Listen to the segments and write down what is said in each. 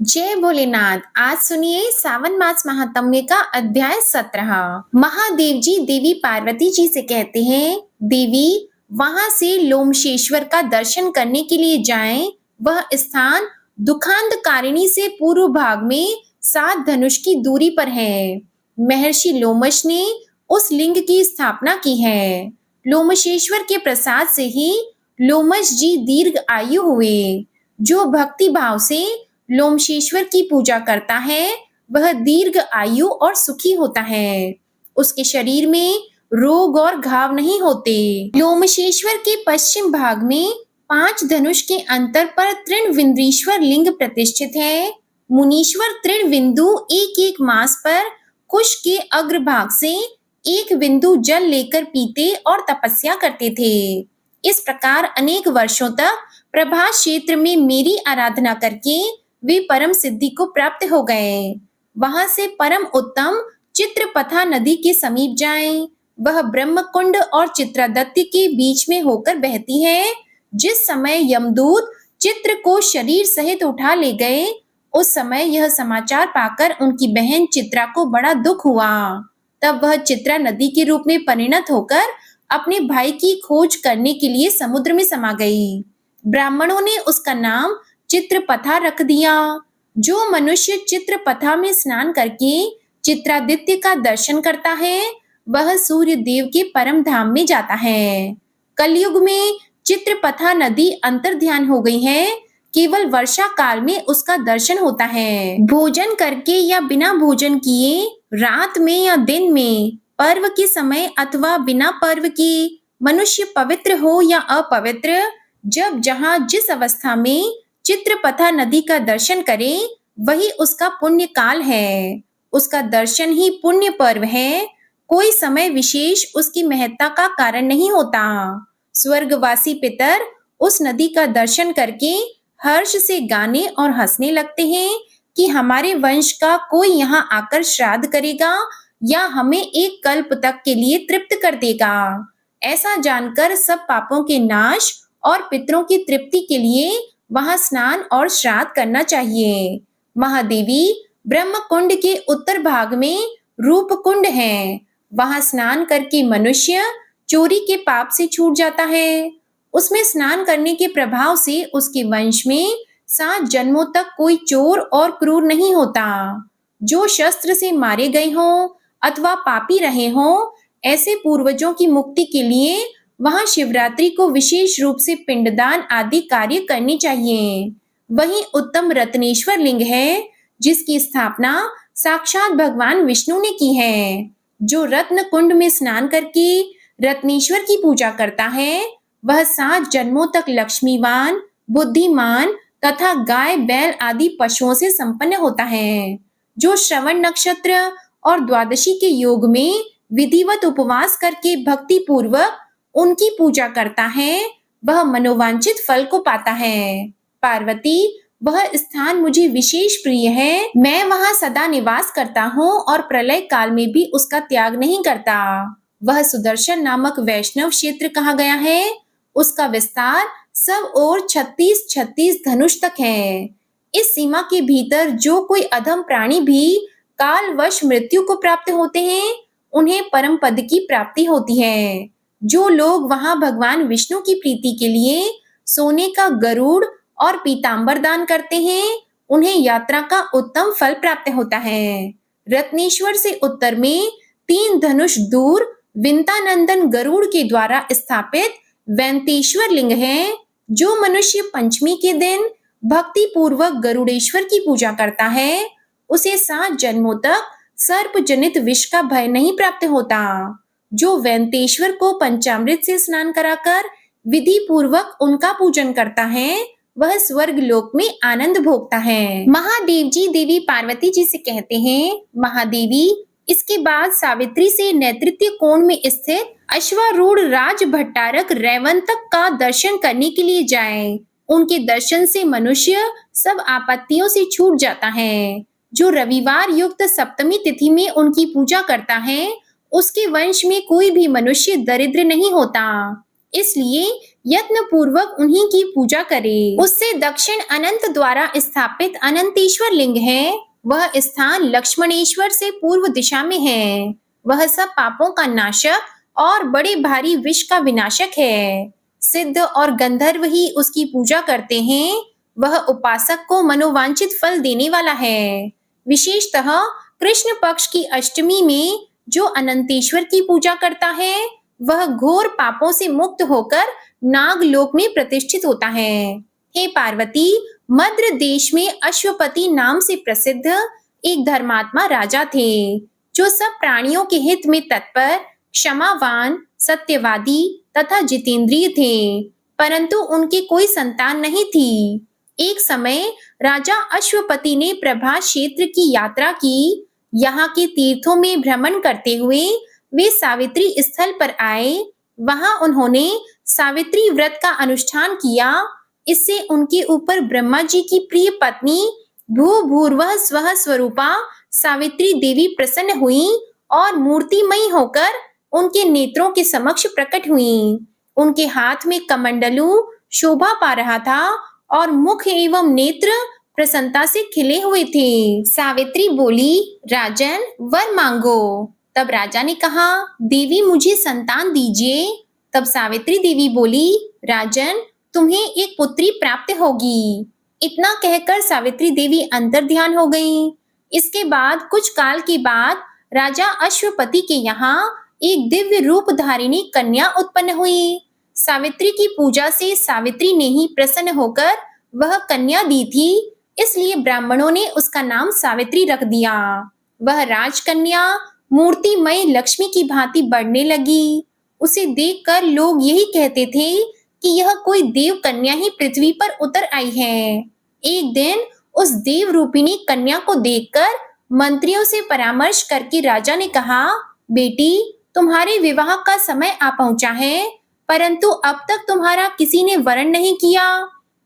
जय भोलेनाथ। आज सुनिए सावन मास महात्म्य का अध्याय 17। महादेव जी देवी पार्वती जी से कहते हैं, देवी वहां से लोमशेश्वर का दर्शन करने के लिए जाएं। वह स्थान दुखांतकारिणी से पूर्व भाग में 7 धनुष की दूरी पर है। महर्षि लोमश ने उस लिंग की स्थापना की है। लोमशेश्वर के प्रसाद से ही लोमश जी दीर्घ आयु हुए। जो भक्ति भाव से लोमशेश्वर की पूजा करता है वह दीर्घ आयु और सुखी होता है। उसके शरीर में रोग और घाव नहीं होते। लोमशेश्वर के पश्चिम भाग में 5 धनुष के अंतर पर तृणविंदीश्वर लिंग प्रतिष्ठित है। मुनीश्वर तृणविंदु एक एक मास पर कुश के अग्रभाग से एक बिंदु जल लेकर पीते और तपस्या करते थे। इस प्रकार अनेक वर्षों तक प्रभास क्षेत्र में मेरी आराधना करके वे परम सिद्धि को प्राप्त हो गए। वहां से परम उत्तम चित्रपथा नदी के समीप जाएं। वह ब्रह्म कुंड और चित्रादित्य के बीच में होकर बहती है। जिस समय यमदूत चित्र को शरीर सहित उठा ले गए, उस समय यह समाचार पाकर उनकी बहन चित्रा को बड़ा दुख हुआ। तब वह चित्रा नदी के रूप में परिणत होकर अपने भाई की खोज करने के लिए समुद्र में समा गई। ब्राह्मणों ने उसका नाम चित्रपथा रख दिया। जो मनुष्य चित्रपथा में स्नान करके चित्रादित्य का दर्शन करता है वह सूर्य देव के परम धाम में जाता है। कलयुग में चित्रपथा नदी अंतर ध्यान हो गई है। केवल वर्षा काल में उसका दर्शन होता है। भोजन करके या बिना भोजन किए, रात में या दिन में, पर्व के समय अथवा बिना पर्व के, मनुष्य पवित्र हो या अपवित्र, जब जहाँ जिस अवस्था में चित्रपथा नदी का दर्शन करे वही उसका पुण्य काल है। उसका दर्शन ही पुण्य पर्व है। कोई समय विशेष उसकी महत्ता का कारण नहीं होता। स्वर्गवासी पितर उस नदी का दर्शन करके हर्ष से गाने और हंसने लगते हैं कि हमारे वंश का कोई यहाँ आकर श्राद्ध करेगा या हमें एक कल्प तक के लिए तृप्त कर देगा। ऐसा जानकर सब पापों के नाश और पितरों की तृप्ति के लिए वहां स्नान और श्राद्ध करना चाहिए। महादेवी ब्रह्म कुंड के उत्तर भाग में रूप कुंड है। वहां स्नान करके मनुष्य चोरी के पाप से छूट जाता है। उसमें स्नान करने के प्रभाव से उसके वंश में 7 जन्मों तक कोई चोर और क्रूर नहीं होता। जो शस्त्र से मारे गए हों अथवा पापी रहे हों, ऐसे पूर्वजों की मुक्ति के लिए वहां शिवरात्रि को विशेष रूप से पिंडदान आदि कार्य करनी चाहिए। वही उत्तम रत्नेश्वर लिंग है जिसकी स्थापना साक्षात भगवान विष्णु ने की है। जो रत्न कुंड में स्नान करके रत्नेश्वर की पूजा करता है वह 7 जन्मों तक लक्ष्मीवान, बुद्धिमान तथा गाय बैल आदि पशुओं से संपन्न होता है। जो श्रवण नक्षत्र और द्वादशी के योग में विधिवत उपवास करके भक्ति पूर्वक उनकी पूजा करता है वह मनोवांछित फल को पाता है। पार्वती, वह स्थान मुझे विशेष प्रिय है। मैं वहां सदा निवास करता हूँ और प्रलय काल में भी उसका त्याग नहीं करता। वह सुदर्शन नामक वैष्णव क्षेत्र कहा गया है। उसका विस्तार सब ओर 36 धनुष तक है। इस सीमा के भीतर जो कोई अधम प्राणी भी कालवश मृत्यु को प्राप्त होते हैं उन्हें परम पद की प्राप्ति होती है। जो लोग वहां भगवान विष्णु की प्रीति के लिए सोने का गरुड़ और पीतांबर दान करते हैं उन्हें यात्रा का उत्तम फल प्राप्त होता है। रत्नेश्वर से उत्तर में 3 धनुष दूर विंतानंदन गरुड़ के द्वारा स्थापित वैंतेश्वर लिंग है। जो मनुष्य पंचमी के दिन भक्ति पूर्वक गरुड़ेश्वर की पूजा करता है उसे 7 जन्मों तक सर्प जनित विष का भय नहीं प्राप्त होता। जो वैंतेश्वर को पंचामृत से स्नान कराकर विधि पूर्वक उनका पूजन करता है वह स्वर्ग लोक में आनंद भोगता है। महादेव जी देवी पार्वती जी से कहते हैं, महादेवी इसके बाद सावित्री से नैऋत्य कोण में स्थित अश्वारूढ़ राज भट्टारक रैवंतक का दर्शन करने के लिए जाएं। उनके दर्शन से मनुष्य सब आपत्तियों से छूट जाता है। जो रविवार युक्त सप्तमी तिथि में उनकी पूजा करता है उसके वंश में कोई भी मनुष्य दरिद्र नहीं होता। इसलिए यत्न पूर्वक उन्हीं की पूजा करे। उससे दक्षिण अनंत द्वारा स्थापित अनंतेश्वर लिंग है। वह स्थान लक्ष्मणेश्वर से पूर्व दिशा में है। वह सब पापों का नाशक और बड़े भारी विष का विनाशक है। सिद्ध और गंधर्व ही उसकी पूजा करते हैं। वह उपासक को मनोवांछित फल देने वाला है। विशेषतः कृष्ण पक्ष की अष्टमी में जो अनंतेश्वर की पूजा करता है, वह घोर पापों से मुक्त होकर नागलोक में प्रतिष्ठित होता है। हे पार्वती, मद्र देश में अश्वपति नाम से प्रसिद्ध एक धर्मात्मा राजा थे, जो सब प्राणियों के हित में तत्पर, क्षमावान, सत्यवादी तथा जितेंद्रिय थे, परंतु उनकी कोई संतान नहीं थी। एक समय राजा अश्वपति ने प्रभास क्षेत्र की यात्रा की। यहाँ के तीर्थों में भ्रमण करते हुए वे सावित्री स्थल पर आए। वहां उन्होंने सावित्री व्रत का अनुष्ठान किया। इससे उनके ऊपर ब्रह्मा जी की प्रिय पत्नी भूर्भुवः स्वः स्वरूपा सावित्री देवी प्रसन्न हुई और मूर्तिमयी होकर उनके नेत्रों के समक्ष प्रकट हुई। उनके हाथ में कमंडलू शोभा पा रहा था और मुख एवं नेत्र प्रसन्नता से खिले हुए थे। सावित्री बोली, राजन, वर मांगो। तब राजा ने कहा, देवी मुझे संतान दीजिए। तब सावित्री देवी बोली, राजन, तुम्हें एक पुत्री प्राप्त होगी। इतना कहकर सावित्री देवी अंतर ध्यान हो गईं। इसके बाद कुछ काल के बाद राजा अश्वपति के यहाँ एक दिव्य रूप धारिणी कन्या उत्पन्न हुई। सावित्री की पूजा से सावित्री ने ही प्रसन्न होकर वह कन्या दी थी, इसलिए ब्राह्मणों ने उसका नाम सावित्री रख दिया। वह राजकन्या मूर्तिमय लक्ष्मी की भांति बढ़ने लगी। उसे देखकर लोग यही कहते थे कि यह कोई देव कन्या ही पृथ्वी पर उतर आई है। एक दिन उस देव रूपिणी कन्या को देखकर मंत्रियों से परामर्श करके राजा ने कहा, बेटी, तुम्हारे विवाह का समय आ पहुंचा है, परंतु अब तक तुम्हारा किसी ने वरण नहीं किया।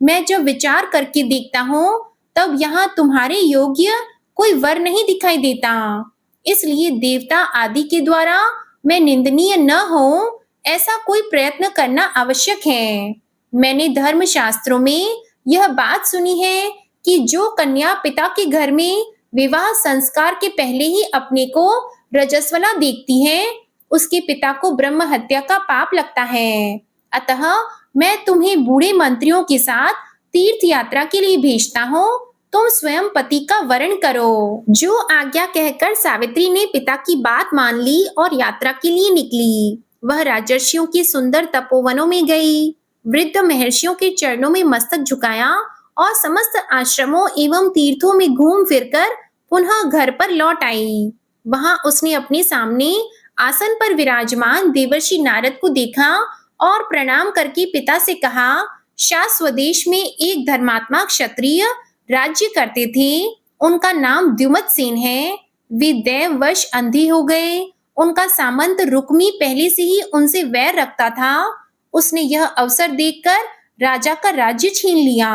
मैं जब विचार करके देखता हूँ, तब यहाँ तुम्हारे योग्य कोई वर नहीं दिखाई देता। इसलिए देवता आदि के द्वारा मैं निंदनीय न हो, ऐसा कोई प्रयत्न करना आवश्यक है। मैंने धर्म शास्त्रों में यह बात सुनी है कि जो कन्या पिता के घर में विवाह संस्कार के पहले ही अपने को रजस्वला देखती है, उसके पिता को ब्रह्म हत्या का पाप लगता है। अतः मैं तुम्हें बूढ़े मंत्रियों के साथ तीर्थ यात्रा के लिए भेजता हूँ। तुम स्वयं पति का वरण करो। जो आज्ञा कहकर सावित्री ने पिता की बात मान ली और यात्रा के लिए निकली। वह राजर्षियों के सुंदर तपोवनों में गई, वृद्ध महर्षियों के चरणों में मस्तक झुकाया और समस्त आश्रमों एवं तीर्थों में घूम फिरकर पुनः घर पर लौट आई। वहां उसने अपने सामने आसन पर विराजमान देवर्षि नारद को देखा और प्रणाम करके पिता से कहा, शाह स्वदेश में एक धर्मात्मा क्षत्रिय राज्य करते थे। उनका नाम द्युमत सेन है। वे दैववश अंधे हो गए। उनका सामंत रुक्मी पहले से ही उनसे वैर रखता था। उसने यह अवसर देखकर राजा का राज्य छीन लिया।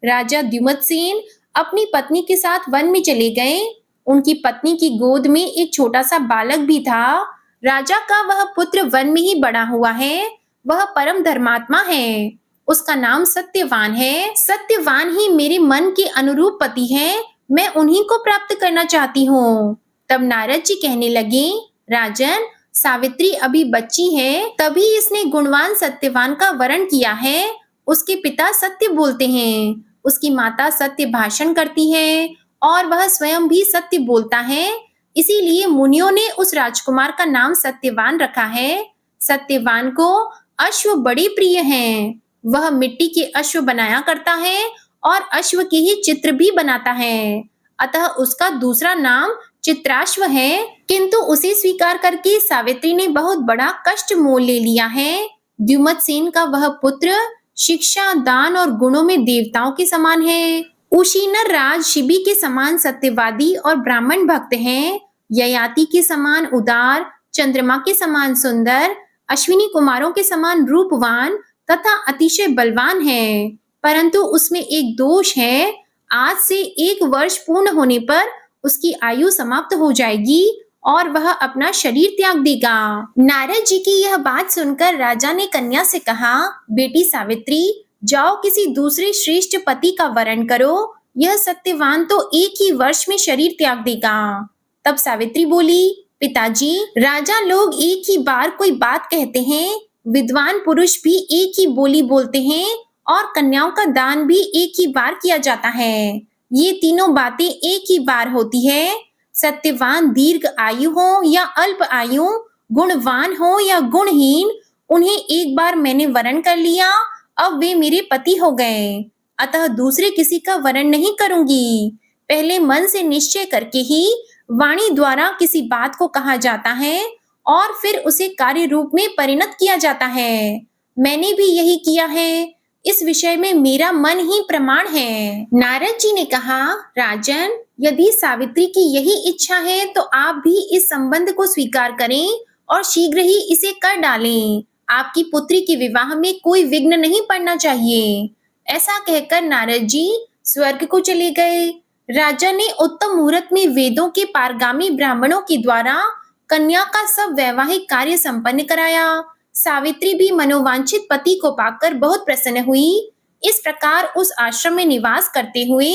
राजा द्युमत सेन अपनी पत्नी के साथ वन में चले गए। उनकी पत्नी की गोद में एक छोटा सा बालक भी था। राजा का वह पुत्र वन में ही बड़ा हुआ है। वह परम धर्मात्मा है। उसका नाम सत्यवान है। सत्यवान ही मेरे मन के अनुरूप पति है। मैं उन्हीं को प्राप्त करना चाहती हूँ। तब नारद जी कहने लगे, राजन, सावित्री अभी बच्ची है, तभी इसने गुणवान सत्यवान का वरण किया है। उसके पिता सत्य बोलते हैं, उसकी माता सत्य भाषण करती है और वह स्वयं भी सत्य बोलता है। इसीलिए मुनियों ने उस राजकुमार का नाम सत्यवान रखा है। सत्यवान को अश्व बड़े प्रिय हैं। वह मिट्टी के अश्व बनाया करता है और अश्व के ही चित्र भी बनाता है। अतः उसका दूसरा नाम चित्राश्व है। किंतु उसे स्वीकार करके सावित्री ने बहुत बड़ा कष्ट मोल ले लिया है। द्युमत सेन का वह पुत्र शिक्षा, दान और गुणों में देवताओं के समान है। उशीनर राज शिबी के समान सत्यवादी और ब्राह्मण भक्त हैं। ययाति के समान उदार, चंद्रमा के समान सुंदर, अश्विनी कुमारों के समान रूपवान तथा अतिशय बलवान है। परंतु उसमें एक दोष है। आज से 1 वर्ष पूर्ण होने पर उसकी आयु समाप्त हो जाएगी और वह अपना शरीर त्याग देगा। नारद जी की यह बात सुनकर राजा ने कन्या से कहा, बेटी सावित्री, जाओ किसी दूसरे श्रेष्ठ पति का वरण करो। यह सत्यवान तो एक ही वर्ष में शरीर त्याग देगा। तब सावित्री बोली, पिताजी, राजा लोग एक ही बार कोई बात कहते हैं, विद्वान पुरुष भी एक ही बोली बोलते हैं और कन्याओं का दान भी एक ही बार किया जाता है। ये तीनों बातें एक ही बार होती है। सत्यवान दीर्घ आयु हो या अल्प आयु, गुणवान हो या गुणहीन, उन्हें एक बार मैंने वरण कर लिया, अब वे मेरे पति हो गए। अतः दूसरे किसी का वरण नहीं करूंगी। पहले मन से निश्चय करके ही वाणी द्वारा किसी बात को कहा जाता है और फिर उसे कार्य रूप में परिणत किया जाता है। मैंने भी यही किया है। इस विषय में मेरा मन ही प्रमाण है। नारद जी ने कहा, राजन, यदि सावित्री की यही इच्छा है तो आप भी इस संबंध को स्वीकार करें और शीघ्र ही इसे कर डालें। आपकी पुत्री के विवाह में कोई विघ्न नहीं पड़ना चाहिए। ऐसा कहकर नारद जी स्वर्ग को चले गए। राजा ने उत्तम मुहूर्त में वेदों के पारगामी ब्राह्मणों के द्वारा कन्या का सब वैवाहिक कार्य संपन्न कराया। सावित्री भी मनोवांछित पति को पाकर बहुत प्रसन्न हुई। इस प्रकार उस आश्रम में निवास करते हुए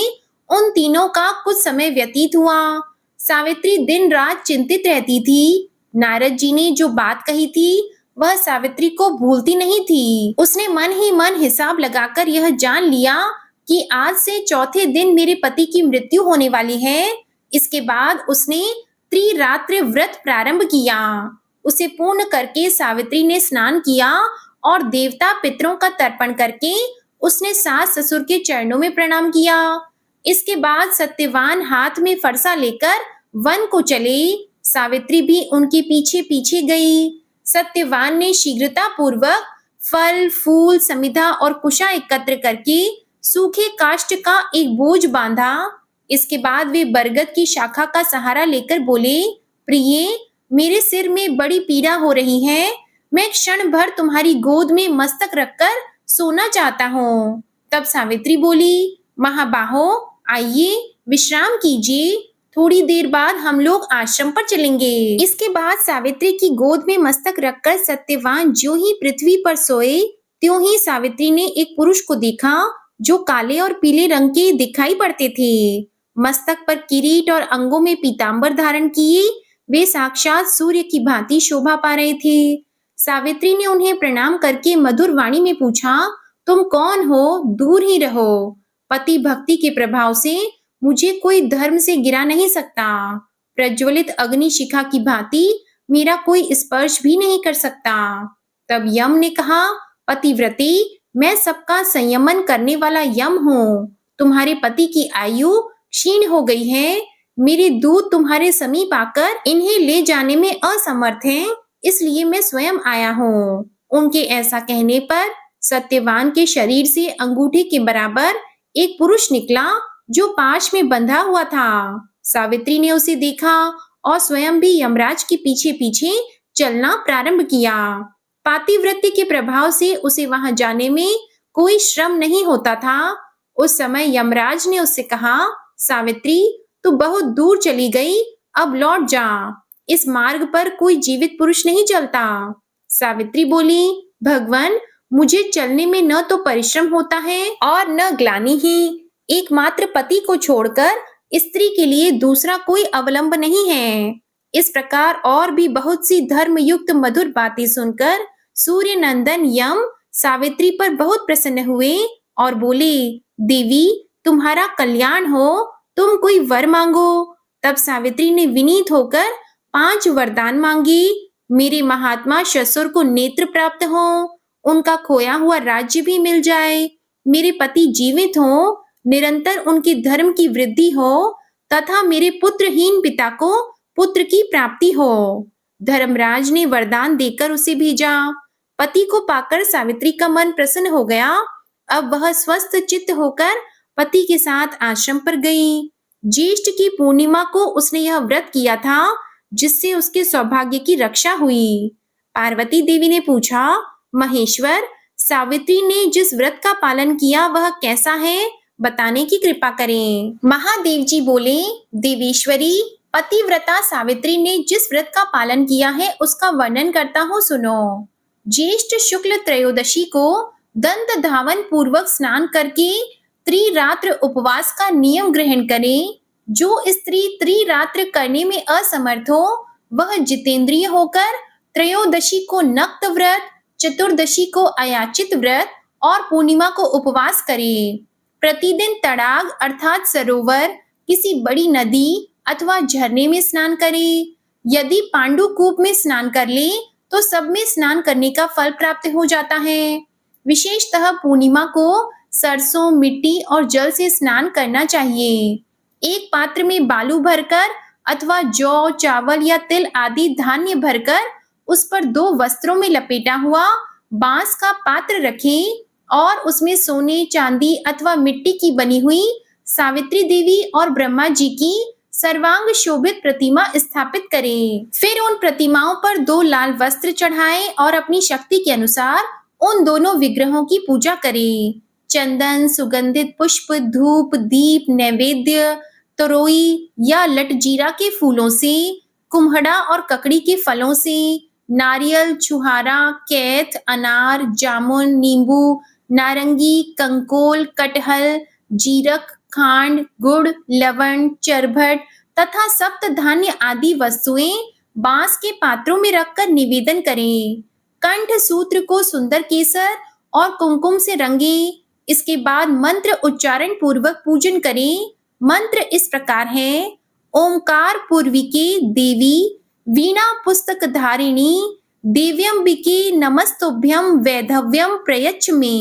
उन तीनों का कुछ समय व्यतीत हुआ। सावित्री दिन रात चिंतित रहती थी। नारद जी ने जो बात कही थी वह सावित्री को भूलती नहीं थी। उसने मन ही मन हिसाब लगाकर यह जान लिया कि आज से चौथे दिन मेरे पति की मृत्यु होने वाली है। इसके बाद उसने त्रिरात्र व्रत प्रारंभ किया। उसे पूर्ण करके सावित्री ने स्नान किया और देवता पितरों का तर्पण करके उसने सास ससुर के चरणों में प्रणाम किया। इसके बाद सत्यवान हाथ में फरसा लेकर वन को चले। सावित्री भी उनके पीछे पीछे गई। सत्यवान ने शीघ्रता पूर्वक फल, फूल, समिधा और कुशा एकत्र करके सूखे काष्ठ का एक बोझ बांधा। इसके बाद वे बरगद की शाखा का सहारा लेकर बोले, प्रिय, मेरे सिर में बड़ी पीड़ा हो रही है। मैं क्षण भर तुम्हारी गोद में मस्तक रखकर सोना चाहता हूँ। तब सावित्री बोली, महाबाहो, आइए विश्राम कीजिए। थोड़ी देर बाद हम लोग आश्रम पर चलेंगे। इसके बाद सावित्री की गोद में मस्तक रखकर सत्यवान ज्यों ही पृथ्वी पर सोए, त्यों ही सावित्री ने एक पुरुष को देखा जो काले और पीले रंग के दिखाई पड़ते थे। मस्तक पर किरीट और अंगों में पीतांबर धारण किए वे साक्षात सूर्य की भांति शोभा पा रहे थे। सावित्री ने उन्हें प्रणाम करके मधुर वाणी में पूछा, तुम कौन हो? दूर ही रहो। पति भक्ति के प्रभाव से मुझे कोई धर्म से गिरा नहीं सकता। प्रज्वलित अग्नि शिखा की भांति मेरा कोई स्पर्श भी नहीं कर सकता। तब यम ने कहा, पतिव्रते, मैं सबका संयमन करने वाला यम हूँ। तुम्हारे पति की आयु क्षीण हो गई है। मेरे दूत तुम्हारे समीप आकर इन्हें ले जाने में असमर्थ हैं, इसलिए मैं स्वयं आया हूँ। उनके ऐसा कहने पर सत्यवान के शरीर से अंगूठे के बराबर एक पुरुष निकला जो पाश में बंधा हुआ था। सावित्री ने उसे देखा और स्वयं भी यमराज के पीछे पीछे चलना प्रारंभ किया। पातिव्रत्य के प्रभाव से उसे वहां जाने में कोई श्रम नहीं होता था। उस समय यमराज ने उससे कहा, सावित्री, तू बहुत दूर चली गई, अब लौट जा। इस मार्ग पर कोई जीवित पुरुष नहीं चलता। सावित्री बोली, भगवान, मुझे चलने में न तो परिश्रम होता है और न ग्लानि ही। एकमात्र पति को छोड़कर स्त्री के लिए दूसरा कोई अवलंब नहीं है। इस प्रकार और भी बहुत सी धर्मयुक्त मधुर बातें सुनकर सूर्य नंदन यम सावित्री पर बहुत प्रसन्न हुए और बोले, देवी, तुम्हारा कल्याण हो, तुम कोई वर मांगो। तब सावित्री ने विनीत होकर 5 वरदान मांगे। मेरे महात्मा ससुर को नेत्र प्राप्त हो, उनका खोया हुआ राज्य भी मिल जाए, मेरे पति जीवित हो, निरंतर उनके धर्म की वृद्धि हो तथा मेरे पुत्रहीन पिता को पुत्र की प्राप्ति हो। धर्मराज ने वरदान देकर उसे भेजा। पति को पाकर सावित्री का मन प्रसन्न हो गया। अब वह स्वस्थ चित्त होकर पति के साथ आश्रम पर गई। ज्येष्ठ की पूर्णिमा को उसने यह व्रत किया था जिससे उसके सौभाग्य की रक्षा हुई। पार्वती देवी ने पूछा, महेश्वर, सावित्री ने जिस व्रत का पालन किया वह कैसा है, बताने की कृपा करें। महादेव जी बोले, देवेश्वरी, पतिव्रता सावित्री ने जिस व्रत का पालन किया है उसका वर्णन करता हूँ, सुनो। ज्येष्ठ शुक्ल त्रयोदशी को दंत धावन पूर्वक स्नान करके त्रिरात्र उपवास का नियम ग्रहण करें। जो स्त्री त्रिरात्र करने में असमर्थ हो वह जितेंद्रिय होकर त्रयोदशी को नक्त व्रत, चतुर्दशी को अयाचित व्रत और पूर्णिमा को उपवास करे। प्रतिदिन तड़ाग अर्थात सरोवर, किसी बड़ी नदी अथवा झरने में स्नान करे। यदि पांडुकूप में स्नान कर ले तो सब में स्नान करने का फल प्राप्त हो जाता है। विशेषतः पूर्णिमा को सरसों, मिट्टी और जल से स्नान करना चाहिए। एक पात्र में बालू भरकर अथवा जौ, चावल या तिल आदि धान्य भरकर उस पर 2 वस्त्रों में लपेटा हुआ बांस का पात्र रखें और उसमें सोने, चांदी अथवा मिट्टी की बनी हुई सावित्री देवी और ब्रह्मा जी की सर्वांग शोभित प्रतिमा स्थापित करें। फिर उन प्रतिमाओं पर 2 लाल वस्त्र चढ़ाएं और अपनी शक्ति के अनुसार उन दोनों विग्रहों की पूजा करें। चंदन, सुगंधित पुष्प, धूप, दीप, नैवेद्य, तरोई या लटजीरा के फूलों से, कुम्हड़ा और ककड़ी के फलों से, नारियल, छुहारा, कैथ, अनार, जामुन, नींबू, नारंगी, कंकोल, कटहल, जीरक, खांड, गुड़, लवण, चरभट तथा सप्त धान्य आदि वस्तुएं बांस के पात्रों में रखकर निवेदन करें। कंठ सूत्र को सुंदर केसर और कुमकुम से रंगे। इसके बाद मंत्र उच्चारण पूर्वक पूजन करें। मंत्र इस प्रकार है: ओमकार पूर्विके देवी वीणा पुस्तक धारिणी देव्यंबिके नमस्तुभ्यं वैधव्यम प्रयच्छ मे।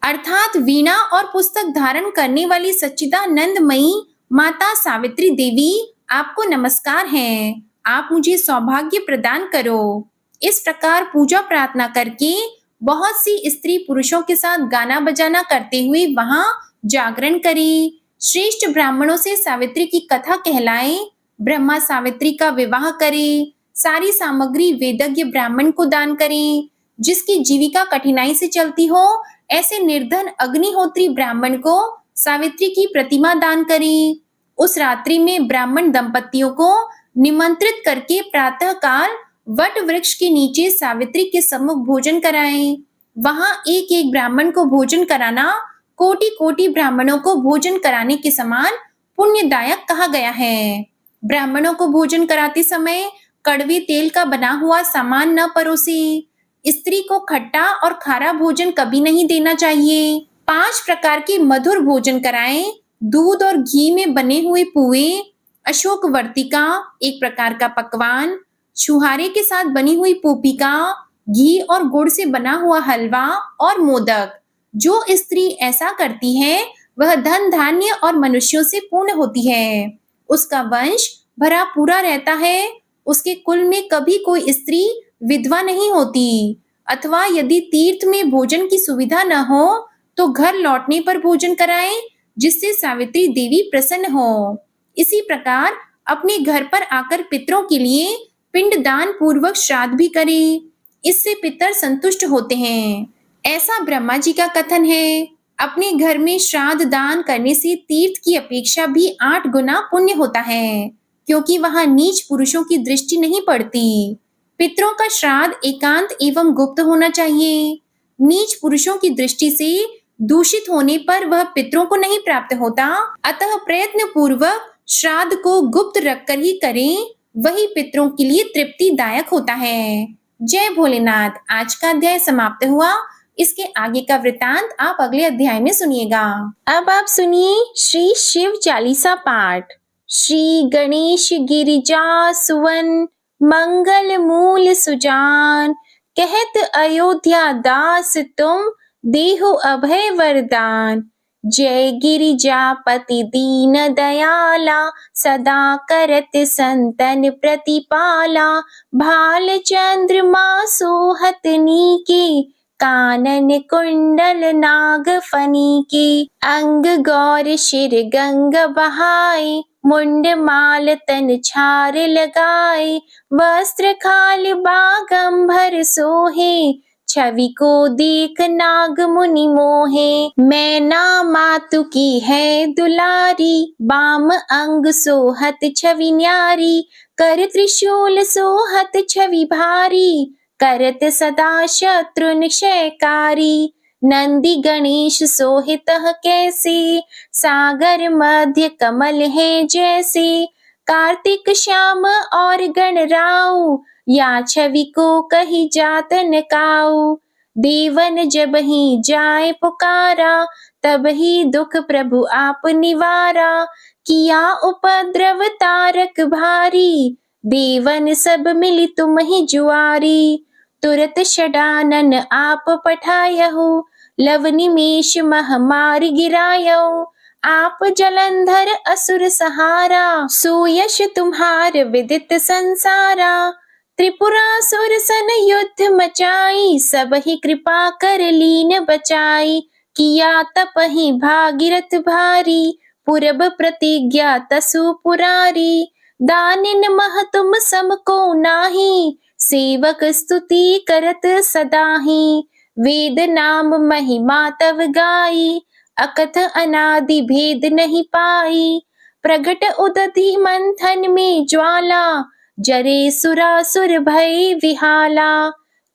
अर्थात वीणा और पुस्तक धारण करने वाली सच्चिदानंदमयी माता सावित्री देवी आपको नमस्कार है, आप मुझे सौभाग्य प्रदान करो। इस प्रकार पूजा प्रार्थना करके बहुत सी स्त्री पुरुषों के साथ गाना बजाना करते हुए वहां जागरण करें। श्रेष्ठ ब्राह्मणों से सावित्री की कथा कहलाएं। ब्रह्मा सावित्री का विवाह करें। सारी सामग्री वेदज्ञ ब्राह्मण को दान करें। जिसकी जीविका कठिनाई से चलती हो ऐसे निर्धन अग्निहोत्री ब्राह्मण को सावित्री की प्रतिमा दान करें। उस रात्रि में ब्राह्मण दंपतियों को निमंत्रित करके प्रातः काल वट वृक्ष के नीचे सावित्री के सम्मुख भोजन कराएं। वहां एक एक ब्राह्मण को भोजन कराना कोटि कोटि ब्राह्मणों को भोजन कराने के समान पुण्यदायक कहा गया है। ब्राह्मणों को भोजन कराते समय कड़वे तेल का बना हुआ सामान न परोसे। स्त्री को खट्टा और खारा भोजन कभी नहीं देना चाहिए। 5 प्रकार के मधुर भोजन कराएं। दूध और घी में बने हुए पुए, अशोक वर्तिका एक प्रकार का पकवान, छुहारे के साथ बनी हुई पूपिका, घी और गुड़ से बना हुआ हलवा और मोदक। जो स्त्री ऐसा करती है वह धन धान्य और मनुष्यों से पूर्ण होती है। उसका वंश भरा पूरा रहता है। उसके कुल में कभी कोई स्त्री विधवा नहीं होती। अथवा यदि तीर्थ में भोजन की सुविधा न हो तो घर लौटने पर भोजन कराएं, जिससे सावित्री देवी प्रसन्न हो। इसी प्रकार अपने घर पर आकर पितरों के लिए पिंडदान पूर्वक श्राद्ध भी करें। इससे पितर संतुष्ट होते हैं। ऐसा ब्रह्मा जी का कथन है। अपने घर में श्राद्ध दान करने से तीर्थ की अपेक्षा भी 8 गुना पुण्य होता है, क्योंकि वहां नीच पुरुषों की दृष्टि नहीं पड़ती। पितरों का श्राद्ध एकांत एवं गुप्त होना चाहिए। नीच पुरुषों की दृष्टि से दूषित होने पर वह पितरों को नहीं प्राप्त होता। अतः प्रयत्न पूर्वक श्राद्ध को गुप्त रखकर ही करें, वही पितरों के लिए तृप्तिदायक होता है। जय भोलेनाथ। आज का अध्याय समाप्त हुआ। इसके आगे का वृतांत आप अगले अध्याय में सुनिएगा। अब आप सुनिए श्री शिव चालीसा पाठ। श्री गणेश गिरिजा सुवन मंगल मूल सुजान, कहत अयोध्या दास तुम देहो अभय वरदान। जय गिरिजापति दीन दयाला, सदा करत संतन प्रतिपाला। भाल चंद्रमा सोहत नीके, कानन कुंडल नाग फनी के। अंग गौर शिर गंग बहाए, मुंड माल तन छार लगाए। वस्त्र खाल बागंबर सोहे, छवि को देख नाग मुनि मोहे। मैना मातु की है दुलारी, बाम अंग सोहत छवि न्यारी। कर त्रिशूल सोहत छवि भारी, करत सदा शत्रु निशयकारी। नंदी गणेश सोहितः कैसे, सागर मध्य कमल है जैसे। कार्तिक श्याम और गणराऊ, या छवि को कही जात न काऊ। देवन जब ही जाए पुकारा, तब ही दुख प्रभु आप निवारा। किया उपद्रव तारक भारी, देवन सब मिली तुम ही जुआरी। तुरत षडानन आप पठायहु, लव निमेष मह मार गिरायहु। आप जलंधर असुर सहारा, सो यश तुम्हार विदित संसारा। त्रिपुरासुर सन युद्ध मचाई, सब ही कृपा कर लीन बचाई। किया तपहि भागीरथ भारी, पूरब प्रतिज्ञा तसु पुरारी। दानिन मह तुम सम को नाही, सेवक स्तुति करत सदाहि। वेद नाम महिमा तव गाई, अकथ अनादि भेद नहीं पाई। प्रगट उदधि मंथन में ज्वाला, जरे सुरासुर भय विहाला।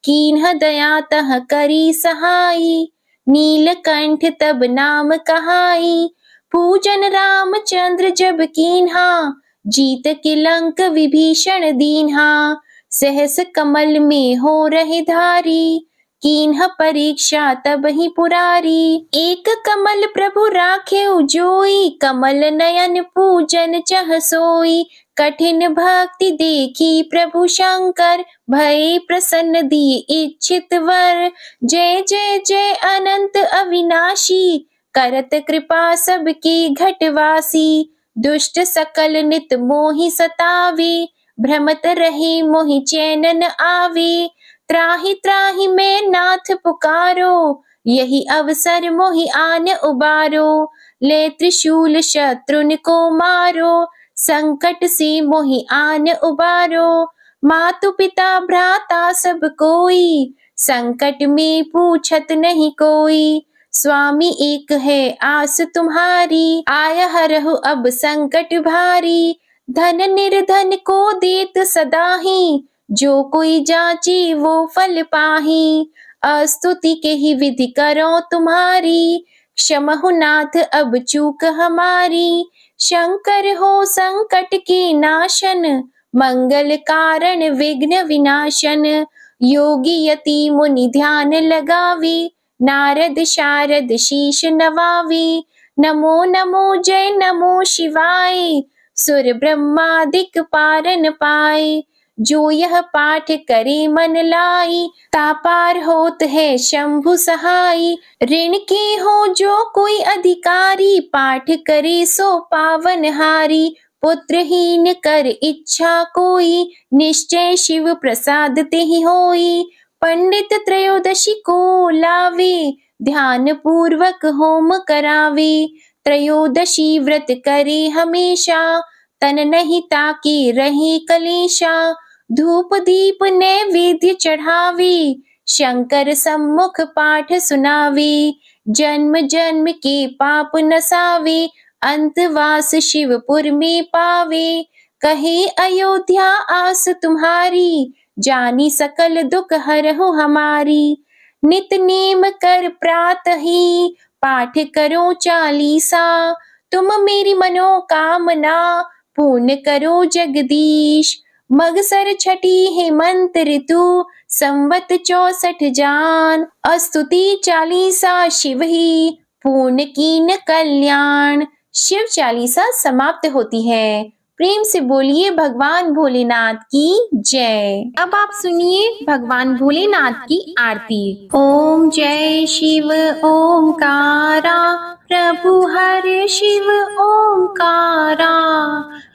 कीन्ह दया तह करी सहाई, नीलकंठ तब नाम कहाई। पूजन रामचंद्र जब कीन्हा, जीत के लंक विभीषण दीन्हा। सहस कमल में हो रहे धारी, कीन्ह परीक्षा तब ही पुरारी। एक कमल प्रभु राखे जोई, कमल नयन पूजन चह सोई। कठिन भक्ति देखी प्रभु शंकर, भय प्रसन्न दिए इच्छित वर। जय जय जय अनंत अविनाशी, करत कृपा सबके घटवासी। दुष्ट सकल नित मोहि सतावे, भ्रमत रहे मोहि चैन न आवे। त्राहि त्राहि मैं नाथ पुकारो, यही अवसर मोहि आन उबारो। ले त्रिशूल शत्रुन को मारो, संकट से मोहि आन उबारो। मातु पिता भ्राता सब कोई, संकट में पूछत नहीं कोई। स्वामी एक है आस तुम्हारी, आया हरहु अब संकट भारी। धन निर्धन को देत सदाहि, जो कोई जाचे वो फल पाहि। अस्तुति के ही विधि करो तुम्हारी, क्षमहु नाथ अब चूक हमारी। शंकर हो संकट के नाशन, मंगल कारण विघ्न विनाशन। योगी यति मुनि ध्यान लगावे, नारद शारद शीश नवावे। नमो नमो जय नमो शिवाय, सुर ब्रह्मादिक पारन पाए। जो यह पाठ करे मन लाई, तापार होत है शंभु सहाय। ऋण के हो जो कोई अधिकारी, पाठ करे सो पावन हारी। पुत्रहीन कर इच्छा कोई, निश्चय शिव प्रसाद तेहि होई। पंडित त्रयोदशी को लावे, ध्यान पूर्वक होम करावे। त्रयोदशी व्रत करे हमेशा, तन नहीं ताके रहे कलेशा। धूप दीप नैवेद्य चढ़ावे, शंकर सम्मुख पाठ सुनावे। जन्म जन्म के पाप नसावे, अंतवास शिवपुर में पावे। कहे अयोध्या आस तुम्हारी, जानी सकल दुख हरहु हमारी। नित नेम कर प्रातहि, पाठ करो चालीसा। तुम मेरी मनोकामना, पूर्ण करो जगदीश। मगसर छठी हेमंत ऋतु, संवत 64 जान। स्तुति चालीसा शिव ही, पूर्ण कीन कल्याण। शिव चालीसा समाप्त होती है। प्रेम से बोलिए भगवान भोलेनाथ की जय। अब आप सुनिए भगवान भोलेनाथ की आरती। ओम जय शिव ओंकारा, प्रभु हर शिव ओंकारा।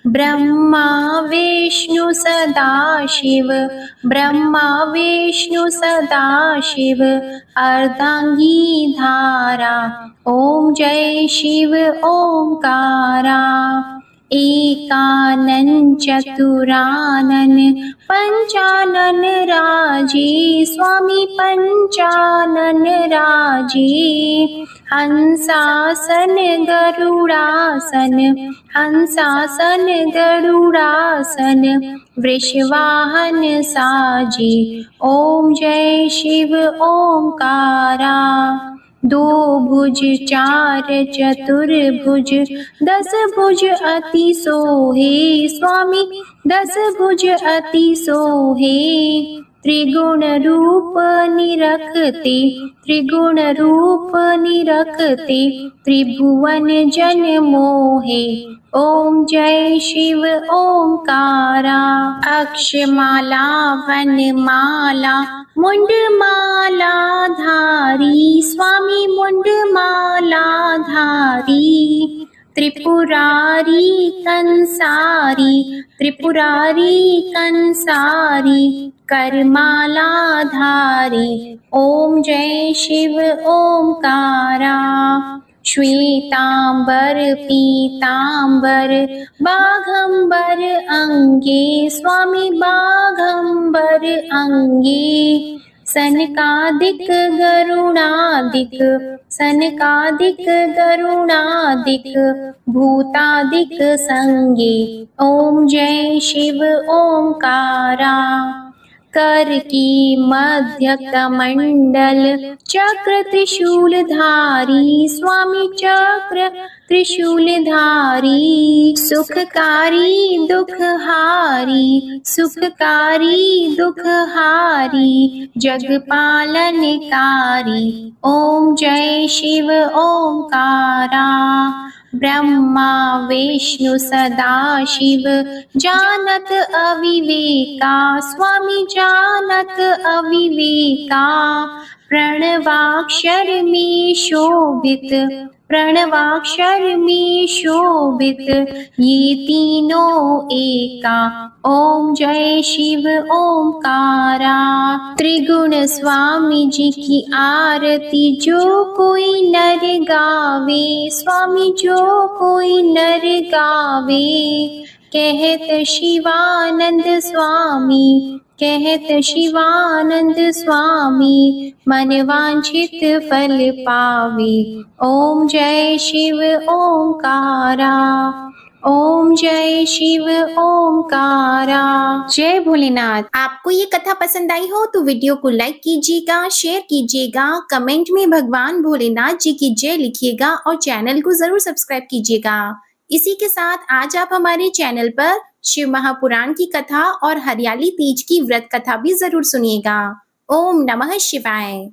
ब्रह्मा विष्णु सदा शिव, ब्रह्मा विष्णु सदा शिव। अर्धांगी धारा, ओम जय शिव ओंकारा। एकानन चतुरानन पंचानन राजे स्वामी पंचानन राजे हंसासन गरुड़ासन हंसासन गरुड़ासन वृषवाहन साजे ओम जय शिव ओंकारा। दो भुज चार चतुर्भुज दस भुज अति सोहे स्वामी दस भुज अति सोहे त्रिगुण रूप निरखते त्रिगुण रूप निरखते त्रिभुवन जन मोहे ओम जय शिव ओंकारा। अक्षमाला वनमाला मुंडमाला धारी स्वामी मुंडमाला धारी त्रिपुरारी कंसारी त्रिपुरारी कंसारी करमाला धारी ओम जय शिव ओंकारा। श्वेतांबर पीतांबर बाघंबर अंगे स्वामी बाघंबर अंगे सनकादिक गरुणादिक सनकादिक गरुणादिक भूतादिक संगे ओम जय शिव ओंकारा। कर की मध्य कमंडल चक्र त्रिशूलधारी स्वामी चक्र त्रिशूलधारी सुखकारी दुखहारी सुखकारी दुखहारी जगपालनकारी ओम जय शिव ओंकारा। ब्रह्मा विष्णु सदाशिव जानत अविवेका स्वामी जानत अविवेका प्रणवाक्षर में शोभित प्रणवाक्षर में शोभित ये तीनों एका ओम जय शिव ओंकारा। त्रिगुण स्वामी जी की आरती जो कोई नर गावे स्वामी जो कोई नर गावे कहत शिवानंद स्वामी कहत शिवानंद स्वामी मन वांछित फल पावे ओम जय शिव ओंकारा ओम जय शिव ओंकारा। जय भोलेनाथ। आपको ये कथा पसंद आई हो तो वीडियो को लाइक कीजिएगा, शेयर कीजिएगा, कमेंट में भगवान भोलेनाथ जी की जय लिखिएगा और चैनल को जरूर सब्सक्राइब कीजिएगा। इसी के साथ आज आप हमारे चैनल पर शिव महापुराण की कथा और हरियाली तीज की व्रत कथा भी जरूर सुनिएगा। ओम नमः शिवाय।